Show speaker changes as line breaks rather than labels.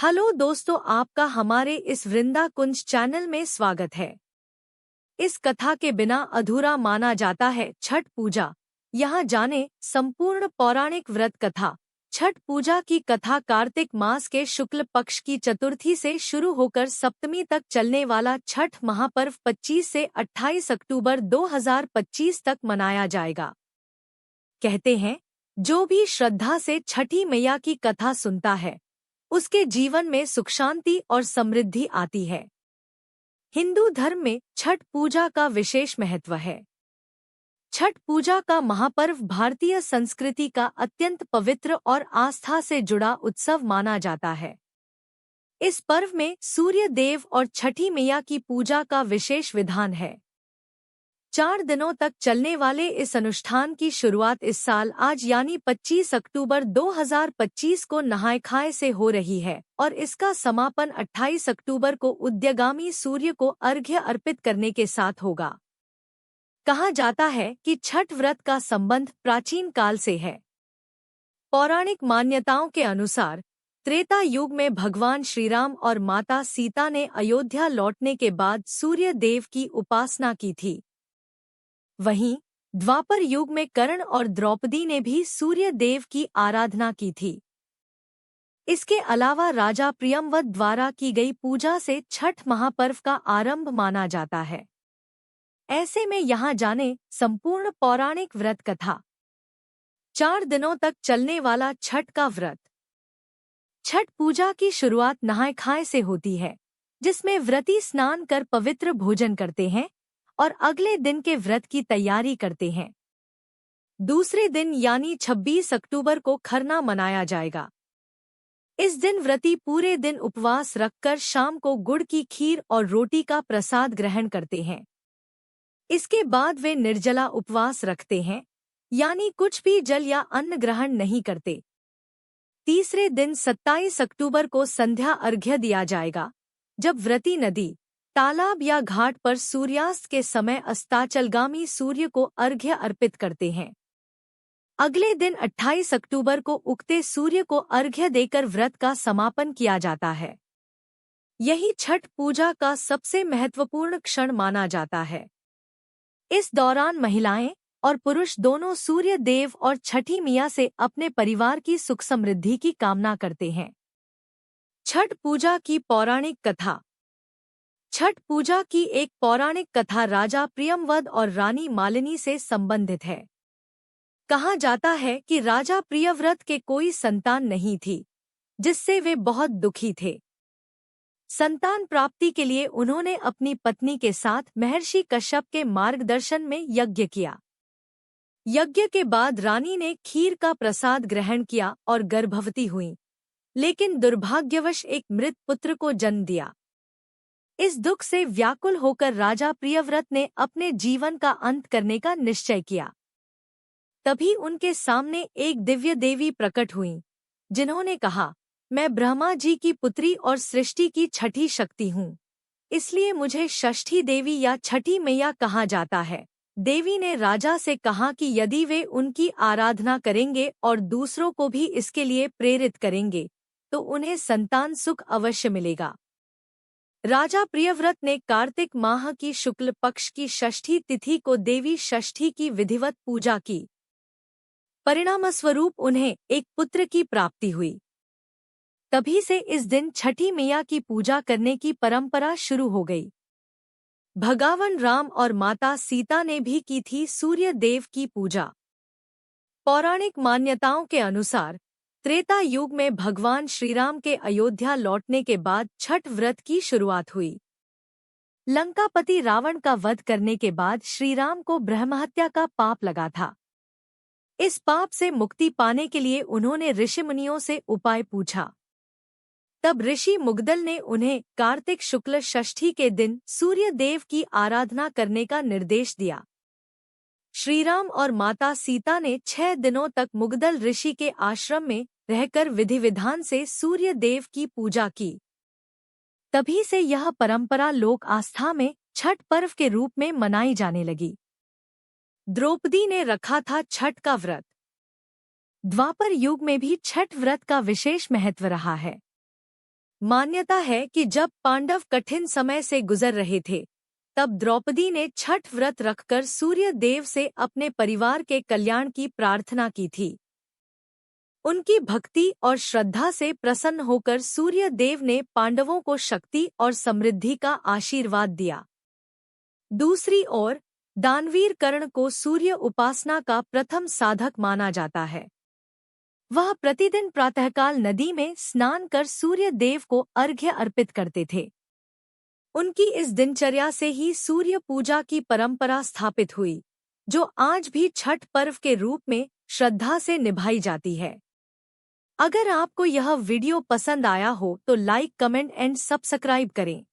Hello दोस्तों, आपका हमारे इस वृंदा कुंज चैनल में स्वागत है। इस कथा के बिना अधूरा माना जाता है छठ पूजा। यहाँ जाने संपूर्ण पौराणिक व्रत कथा। छठ पूजा की कथा कार्तिक मास के शुक्ल पक्ष की चतुर्थी से शुरू होकर सप्तमी तक चलने वाला छठ महापर्व 25 से 28 अक्टूबर 2025 तक मनाया जाएगा। कहते हैं, जो भी श्रद्धा से छठी मैया की कथा सुनता है उसके जीवन में सुख शांति और समृद्धि आती है। हिंदू धर्म में छठ पूजा का विशेष महत्व है। छठ पूजा का महापर्व भारतीय संस्कृति का अत्यंत पवित्र और आस्था से जुड़ा उत्सव माना जाता है। इस पर्व में सूर्य देव और छठी मैया की पूजा का विशेष विधान है। 4 दिनों तक चलने वाले इस अनुष्ठान की शुरुआत इस साल आज यानी 25 अक्टूबर 2025 को नहाय खाए से हो रही है और इसका समापन 28 अक्टूबर को उदयगामी सूर्य को अर्घ्य अर्पित करने के साथ होगा। कहा जाता है कि छठ व्रत का संबंध प्राचीन काल से है। पौराणिक मान्यताओं के अनुसार त्रेता युग में भगवान श्रीराम और माता सीता ने अयोध्या लौटने के बाद सूर्य देव की उपासना की थी। वहीं द्वापर युग में कर्ण और द्रौपदी ने भी सूर्य देव की आराधना की थी। इसके अलावा राजा प्रियंवद द्वारा की गई पूजा से छठ महापर्व का आरंभ माना जाता है। ऐसे में यहाँ जाने संपूर्ण पौराणिक व्रत कथा। 4 दिनों तक चलने वाला छठ का व्रत। छठ पूजा की शुरुआत नहाय खाए से होती है, जिसमें व्रती स्नान कर पवित्र भोजन करते हैं और अगले दिन के व्रत की तैयारी करते हैं। दूसरे दिन यानी 26 अक्टूबर को खरना मनाया जाएगा। इस दिन व्रती पूरे दिन उपवास रखकर शाम को गुड़ की खीर और रोटी का प्रसाद ग्रहण करते हैं। इसके बाद वे निर्जला उपवास रखते हैं, यानी कुछ भी जल या अन्न ग्रहण नहीं करते। तीसरे दिन 27 अक्टूबर को संध्या अर्घ्य दिया जाएगा, जब व्रती नदी, तालाब या घाट पर सूर्यास्त के समय अस्ताचलगामी सूर्य को अर्घ्य अर्पित करते हैं। अगले दिन 28 अक्टूबर को उगते सूर्य को अर्घ्य देकर व्रत का समापन किया जाता है। यही छठ पूजा का सबसे महत्वपूर्ण क्षण माना जाता है। इस दौरान महिलाएं और पुरुष दोनों सूर्य देव और छठी मैया से अपने परिवार की सुख समृद्धि की कामना करते हैं। छठ पूजा की पौराणिक कथा। छठ पूजा की एक पौराणिक कथा राजा प्रियंवद और रानी मालिनी से संबंधित है। कहा जाता है कि राजा प्रियव्रत के कोई संतान नहीं थी, जिससे वे बहुत दुखी थे। संतान प्राप्ति के लिए उन्होंने अपनी पत्नी के साथ महर्षि कश्यप के मार्गदर्शन में यज्ञ किया। यज्ञ के बाद रानी ने खीर का प्रसाद ग्रहण किया और गर्भवती हुई, लेकिन दुर्भाग्यवश एक मृत पुत्र को जन्म दिया। इस दुख से व्याकुल होकर राजा प्रियव्रत ने अपने जीवन का अंत करने का निश्चय किया। तभी उनके सामने एक दिव्य देवी प्रकट हुईं, जिन्होंने कहा, मैं ब्रह्मा जी की पुत्री और सृष्टि की छठी शक्ति हूँ, इसलिए मुझे षष्ठी देवी या छठी मैया कहा जाता है। देवी ने राजा से कहा कि यदि वे उनकी आराधना करेंगे और दूसरों को भी इसके लिए प्रेरित करेंगे, तो उन्हें संतान सुख अवश्य मिलेगा। राजा प्रियव्रत ने कार्तिक माह की शुक्ल पक्ष की षष्ठी तिथि को देवी षष्ठी की विधिवत पूजा की। परिणामस्वरूप उन्हें एक पुत्र की प्राप्ति हुई। तभी से इस दिन छठी मैया की पूजा करने की परंपरा शुरू हो गई। भगवान राम और माता सीता ने भी की थी सूर्य देव की पूजा। पौराणिक मान्यताओं के अनुसार त्रेता युग में भगवान श्रीराम के अयोध्या लौटने के बाद छठ व्रत की शुरुआत हुई। लंकापति रावण का वध करने के बाद श्रीराम को ब्रह्महत्या का पाप लगा था। इस पाप से मुक्ति पाने के लिए उन्होंने ऋषि मुनियों से उपाय पूछा। तब ऋषि मुग्दल ने उन्हें कार्तिक शुक्ल षष्ठी के दिन सूर्य देव की आराधना करने का निर्देश दिया। श्रीराम और माता सीता ने 6 दिनों तक मुग्दल ऋषि के आश्रम में रहकर विधि विधान से सूर्य देव की पूजा की। तभी से यह परंपरा लोक आस्था में छठ पर्व के रूप में मनाई जाने लगी। द्रौपदी ने रखा था छठ का व्रत। द्वापर युग में भी छठ व्रत का विशेष महत्व रहा है। मान्यता है कि जब पांडव कठिन समय से गुजर रहे थे, तब द्रौपदी ने छठ व्रत रखकर सूर्य देव से अपने परिवार के कल्याण की प्रार्थना की थी। उनकी भक्ति और श्रद्धा से प्रसन्न होकर सूर्य देव ने पांडवों को शक्ति और समृद्धि का आशीर्वाद दिया। दूसरी ओर, दानवीर कर्ण को सूर्य उपासना का प्रथम साधक माना जाता है। वह प्रतिदिन प्रातःकाल नदी में स्नान कर सूर्य देव को अर्घ्य अर्पित करते थे। उनकी इस दिनचर्या से ही सूर्य पूजा की परंपरा स्थापित हुई, जो आज भी छठ पर्व के रूप में श्रद्धा से निभाई जाती है। अगर आपको यह वीडियो पसंद आया हो तो लाइक, कमेंट एंड सब्सक्राइब करें।